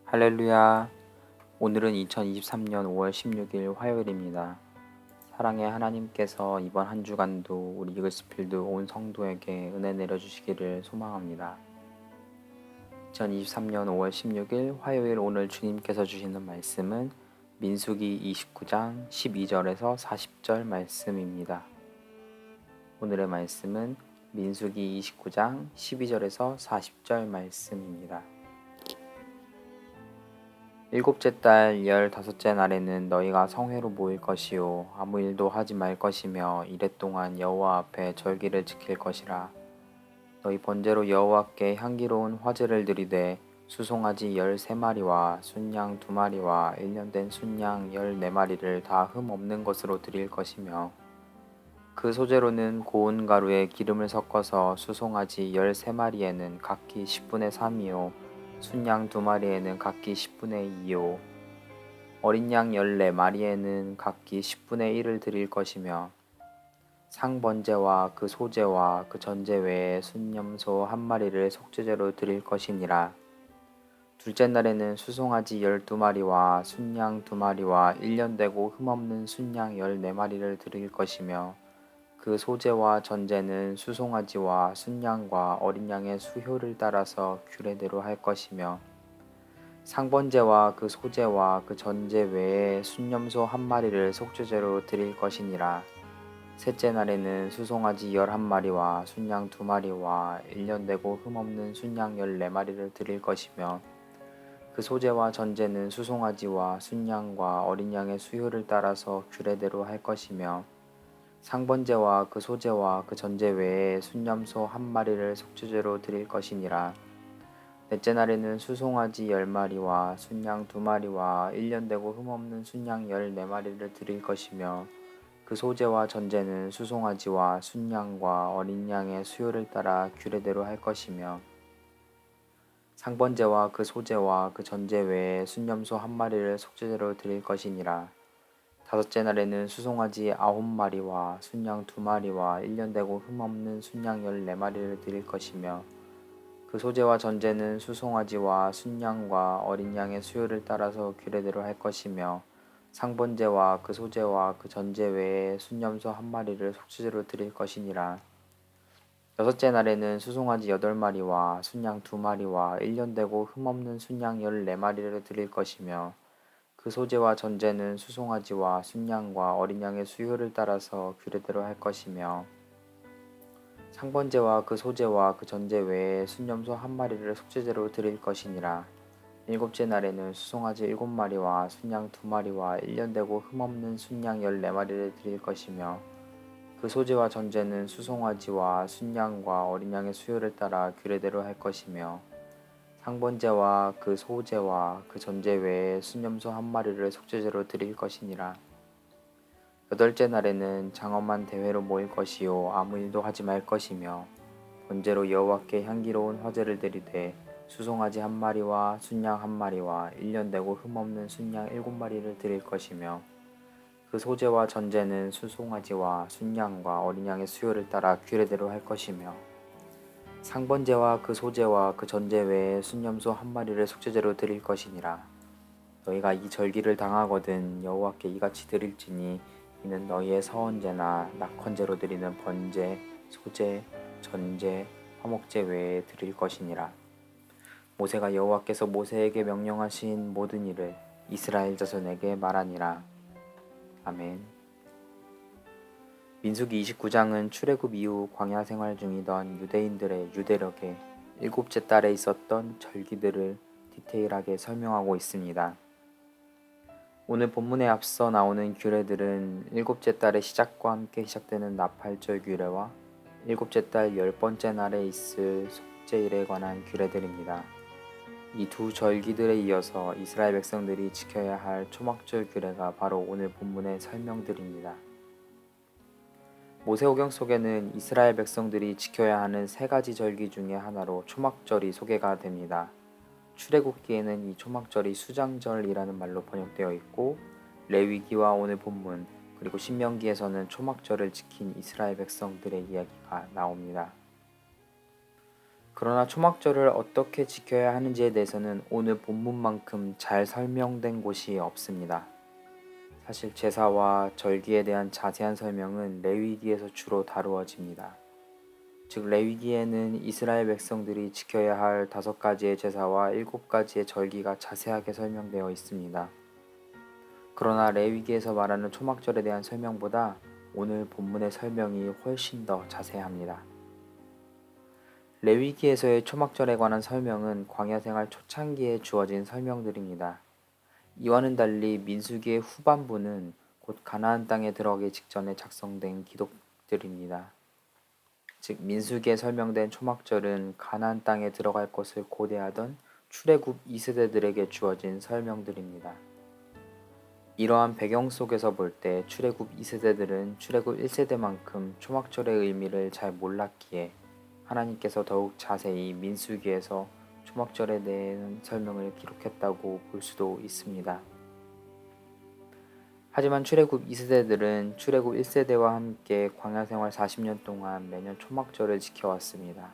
할렐루야. 오늘은 2023년 5월 16일 화요일입니다. 사랑의 하나님께서 이번 한 주간도 우리 이글스필드 온 성도에게 은혜 내려주시기를 소망합니다. 2023년 5월 16일 화요일 오늘 주님께서 주시는 말씀은 민수기 29장 12절에서 40절 말씀입니다. 오늘의 말씀은 민수기 29장 12절에서 40절 말씀입니다. 일곱째 달 15째 날에는 너희가 성회로 모일 것이요 아무 일도 하지 말 것이며 이래 동안 여호와 앞에 절기를 지킬 것이라. 너희 번제로 여호와께 향기로운 화제를 드리되 수송아지 13마리와 순양 2마리와 1년 된 순양 14마리를 다 흠 없는 것으로 드릴 것이며 그 소재로는 고운 가루에 기름을 섞어서 수송아지 13마리에는 각기 10분의 3이요 순양 2마리에는 각기 10분의 2요 어린 양 14마리에는 각기 10분의 1을 드릴 것이며 상번제와 그 소제와 그 전제 외에 순염소 1마리를 속죄제로 드릴 것이니라. 둘째 날에는 수송아지 12마리와 순양 2마리와 1년 되고 흠없는 순양 14마리를 드릴 것이며 그 소제와 전제는 수송아지와 순양과 어린 양의 수효를 따라서 규례대로 할 것이며 상번제와 그 소제와 그 전제 외에 순염소 1마리를 속죄제로 드릴 것이니라. 셋째 날에는 수송아지 11마리와 순양 2마리와 1년 되고 흠없는 순양 14마리를 드릴 것이며 그 소제와 전제는 수송아지와 순양과 어린 양의 수효를 따라서 규례대로 할 것이며 상번제와 그 소제와 그 전제 외에 순염소 1마리를 속죄제로 드릴 것이니라. 넷째 날에는 수송아지 10마리와 순양 2마리와 1년 되고 흠없는 순양 14마리를 드릴 것이며 그 소제와 전제는 수송아지와 순양과 어린 양의 수요를 따라 규례대로 할 것이며 상번제와 그 소제와 그 전제 외에 순염소 1마리를 속죄제로 드릴 것이니라. 다섯째 날에는 수송아지 9마리와 순양 2마리와 1년 되고 흠없는 순양 14마리를 드릴 것이며 그 소제와 전제는 수송아지와 순양과 어린 양의 수요를 따라서 규례대로 할 것이며 상번제와 그 소제와 그 전제 외에 순염소 1마리를 속죄제로 드릴 것이니라. 여섯째 날에는 수송아지 8마리와 순양 2마리와 1년 되고 흠없는 순양 14마리를 드릴 것이며 그 소제와 전제는 수송아지와 순양과 어린 양의 수요를 따라서 규례대로 할 것이며 상번제와 그 소제와 그 전제 외에 순염소 1마리를 속죄제로 드릴 것이니라. 일곱째 날에는 수송아지 7마리와 순양 2마리와 1년 되고 흠없는 순양 14마리를 드릴 것이며 그 소제와 전제는 수송아지와 순양과 어린 양의 수요를 따라 규례대로 할 것이며 상번제와 그 소제와 그 전제 외에 순염소 1마리를 속죄제로 드릴 것이니라. 여덟째 날에는 장엄한 대회로 모일 것이요 아무 일도 하지 말 것이며 번제로 여호와께 향기로운 화제를 드리되 수송아지 1마리와 순양 1마리와 1년 되고 흠없는 순양 7마리를 드릴 것이며 그 소제와 전제는 수송아지와 순양과 어린 양의 수요를 따라 규례대로 할 것이며 상번제와 그 소제와 그 전제 외에 순염소 1마리를 속죄제로 드릴 것이니라. 너희가 이 절기를 당하거든 여호와께 이같이 드릴지니 이는 너희의 서원제나 낙헌제로 드리는 번제, 소제, 전제, 화목제 외에 드릴 것이니라. 모세가 여호와께서 모세에게 명령하신 모든 일을 이스라엘 자손에게 말하니라. 아멘. 민수기 29장은 출애굽 이후 광야 생활 중이던 유대인들의 유대력에 일곱째 달에 있었던 절기들을 디테일하게 설명하고 있습니다. 오늘 본문에 앞서 나오는 규례들은 일곱째 달의 시작과 함께 시작되는 나팔절 규례와 일곱째 달 10번째 날에 있을 속죄일에 관한 규례들입니다. 이 두 절기들에 이어서 이스라엘 백성들이 지켜야 할 초막절 규례가 바로 오늘 본문의 설명들입니다. 모세오경 속에는 이스라엘 백성들이 지켜야 하는 세 가지 절기 중에 하나로 초막절이 소개가 됩니다. 출애굽기에는 이 초막절이 수장절이라는 말로 번역되어 있고 레위기와 오늘 본문 그리고 신명기에서는 초막절을 지킨 이스라엘 백성들의 이야기가 나옵니다. 그러나 초막절을 어떻게 지켜야 하는지에 대해서는 오늘 본문만큼 잘 설명된 곳이 없습니다. 사실 제사와 절기에 대한 자세한 설명은 레위기에서 주로 다루어집니다. 즉 레위기에는 이스라엘 백성들이 지켜야 할 5가지의 제사와 7가지의 절기가 자세하게 설명되어 있습니다. 그러나 레위기에서 말하는 초막절에 대한 설명보다 오늘 본문의 설명이 훨씬 더 자세합니다. 레위기에서의 초막절에 관한 설명은 광야생활 초창기에 주어진 설명들입니다. 이와는 달리 민수기의 후반부는 곧 가나안 땅에 들어가기 직전에 작성된 기록들입니다. 즉 민수기에 설명된 초막절은 가나안 땅에 들어갈 것을 고대하던 출애굽 2세대들에게 주어진 설명들입니다. 이러한 배경 속에서 볼 때 출애굽 2세대들은 출애굽 1세대만큼 초막절의 의미를 잘 몰랐기에 하나님께서 더욱 자세히 민수기에서 초막절에 대한 설명을 기록했다고 볼 수도 있습니다. 하지만 출애굽 2세대들은 출애굽 1세대와 함께 광야생활 40년 동안 매년 초막절을 지켜왔습니다.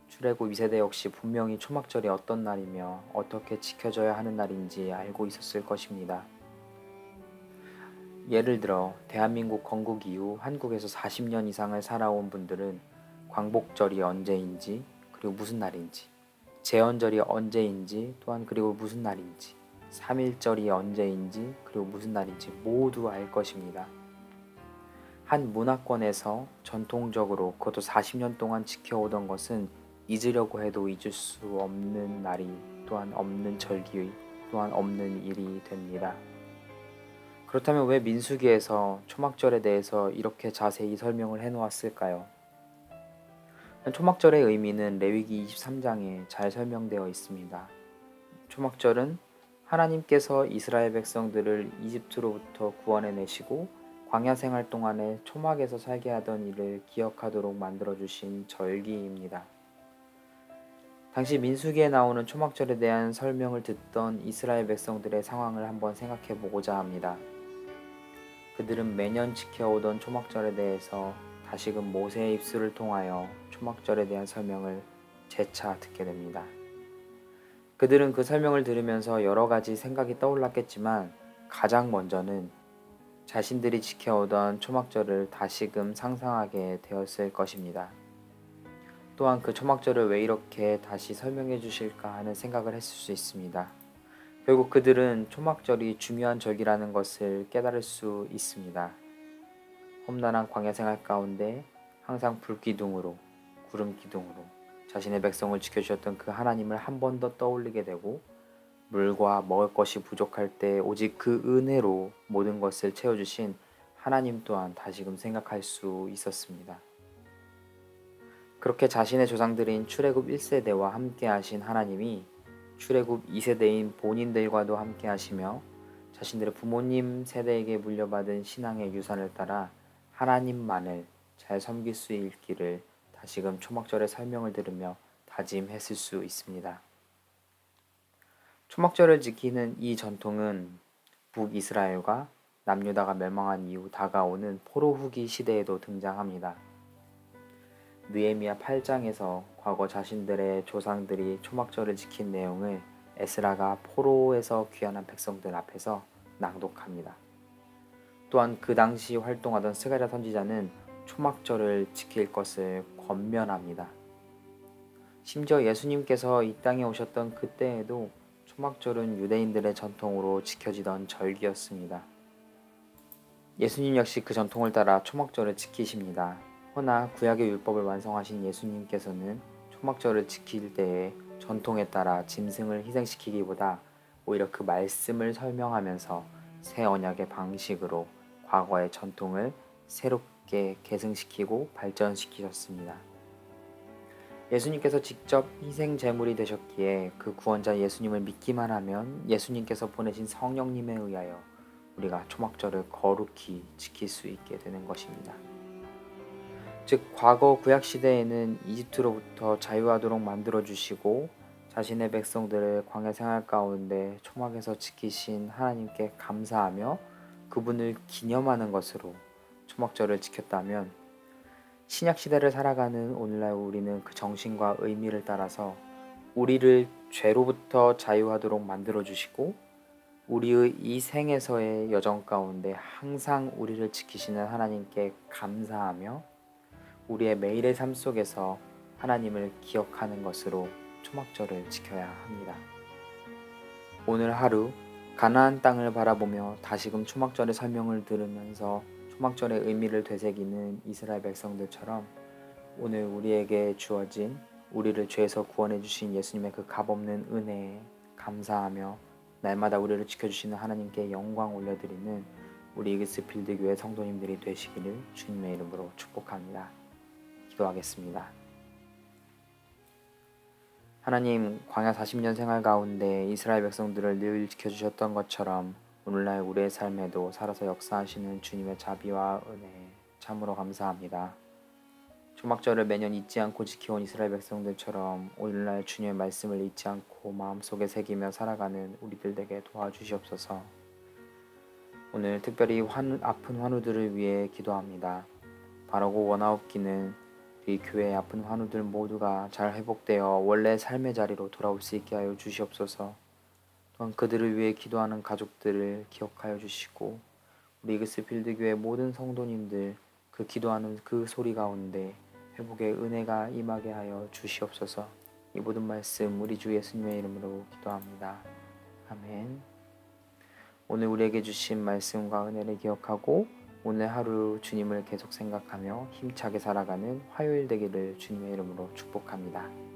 출애굽 2세대 역시 분명히 초막절이 어떤 날이며 어떻게 지켜져야 하는 날인지 알고 있었을 것입니다. 예를 들어 대한민국 건국 이후 한국에서 40년 이상을 살아온 분들은 광복절이 언제인지 그리고 무슨 날인지, 제헌절이 언제인지 또한 그리고 무슨 날인지, 3.1절이 언제인지 그리고 무슨 날인지 모두 알 것입니다. 한 문화권에서 전통적으로 그것도 40년 동안 지켜오던 것은 잊으려고 해도 잊을 수 없는 날이 또한 없는 절기 또한 없는 일이 됩니다. 그렇다면 왜 민수기에서 초막절에 대해서 이렇게 자세히 설명을 해놓았을까요? 초막절의 의미는 레위기 23장에 잘 설명되어 있습니다. 초막절은 하나님께서 이스라엘 백성들을 이집트로부터 구원해 내시고 광야 생활 동안에 초막에서 살게 하던 일을 기억하도록 만들어 주신 절기입니다. 당시 민수기에 나오는 초막절에 대한 설명을 듣던 이스라엘 백성들의 상황을 한번 생각해 보고자 합니다. 그들은 매년 지켜오던 초막절에 대해서 다시금 모세의 입술을 통하여 초막절에 대한 설명을 재차 듣게 됩니다. 그들은 그 설명을 들으면서 여러 가지 생각이 떠올랐겠지만 가장 먼저는 자신들이 지켜오던 초막절을 다시금 상상하게 되었을 것입니다. 또한 그 초막절을 왜 이렇게 다시 설명해 주실까 하는 생각을 했을 수 있습니다. 결국 그들은 초막절이 중요한 절기라는 것을 깨달을 수 있습니다. 험난한 광야 생활 가운데 항상 불기둥으로 구름 기둥으로 자신의 백성을 지켜주셨던 그 하나님을 한 번 더 떠올리게 되고 물과 먹을 것이 부족할 때 오직 그 은혜로 모든 것을 채워주신 하나님 또한 다시금 생각할 수 있었습니다. 그렇게 자신의 조상들인 출애굽 1세대와 함께 하신 하나님이 출애굽 2세대인 본인들과도 함께 하시며 자신들의 부모님 세대에게 물려받은 신앙의 유산을 따라 하나님만을 잘 섬길 수 있기를 다시금 초막절의 설명을 들으며 다짐했을 수 있습니다. 초막절을 지키는 이 전통은 북이스라엘과 남유다가 멸망한 이후 다가오는 포로 후기 시대에도 등장합니다. 느헤미야 8장에서 과거 자신들의 조상들이 초막절을 지킨 내용을 에스라가 포로에서 귀환한 백성들 앞에서 낭독합니다. 또한 그 당시 활동하던 스가랴 선지자는 초막절을 지킬 것을 권면합니다. 심지어 예수님께서 이 땅에 오셨던 그때에도 초막절은 유대인들의 전통으로 지켜지던 절기였습니다. 예수님 역시 그 전통을 따라 초막절을 지키십니다. 허나 구약의 율법을 완성하신 예수님께서는 초막절을 지킬 때에 전통에 따라 짐승을 희생시키기보다 오히려 그 말씀을 설명하면서 새 언약의 방식으로 과거의 전통을 새롭게 계승시키고 발전시키셨습니다. 예수님께서 직접 희생 제물이 되셨기에 그 구원자 예수님을 믿기만 하면 예수님께서 보내신 성령님에 의하여 우리가 초막절을 거룩히 지킬 수 있게 되는 것입니다. 즉 과거 구약 시대에는 이집트로부터 자유하도록 만들어 주시고 자신의 백성들을 광야 생활 가운데 초막에서 지키신 하나님께 감사하며 그분을 기념하는 것으로 초막절을 지켰다면 신약 시대를 살아가는 오늘날 우리는 그 정신과 의미를 따라서 우리를 죄로부터 자유하도록 만들어 주시고 우리의 이 생에서의 여정 가운데 항상 우리를 지키시는 하나님께 감사하며 우리의 매일의 삶 속에서 하나님을 기억하는 것으로 초막절을 지켜야 합니다. 오늘 하루 가나안 땅을 바라보며 다시금 초막절의 설명을 들으면서 초막절의 의미를 되새기는 이스라엘 백성들처럼 오늘 우리에게 주어진 우리를 죄에서 구원해 주신 예수님의 그 값없는 은혜에 감사하며 날마다 우리를 지켜주시는 하나님께 영광 올려드리는 우리 이그스필드 교회 성도님들이 되시기를 주님의 이름으로 축복합니다. 기도하겠습니다. 하나님, 광야 40년 생활 가운데 이스라엘 백성들을 늘 지켜주셨던 것처럼 오늘날 우리의 삶에도 살아서 역사하시는 주님의 자비와 은혜에 참으로 감사합니다. 초막절을 매년 잊지 않고 지켜온 이스라엘 백성들처럼 오늘날 주님의 말씀을 잊지 않고 마음속에 새기며 살아가는 우리들 되게 도와주시옵소서. 오늘 특별히 아픈 환우들을 위해 기도합니다. 바르고 원하옵기는 우리 교회의 아픈 환우들 모두가 잘 회복되어 원래 삶의 자리로 돌아올 수 있게 하여 주시옵소서. 또한 그들을 위해 기도하는 가족들을 기억하여 주시고 우리 이그스필드 교회 모든 성도님들 그 기도하는 그 소리 가운데 회복의 은혜가 임하게 하여 주시옵소서. 이 모든 말씀 우리 주 예수님의 이름으로 기도합니다. 아멘. 오늘 우리에게 주신 말씀과 은혜를 기억하고 오늘 하루 주님을 계속 생각하며 힘차게 살아가는 화요일 되기를 주님의 이름으로 축복합니다.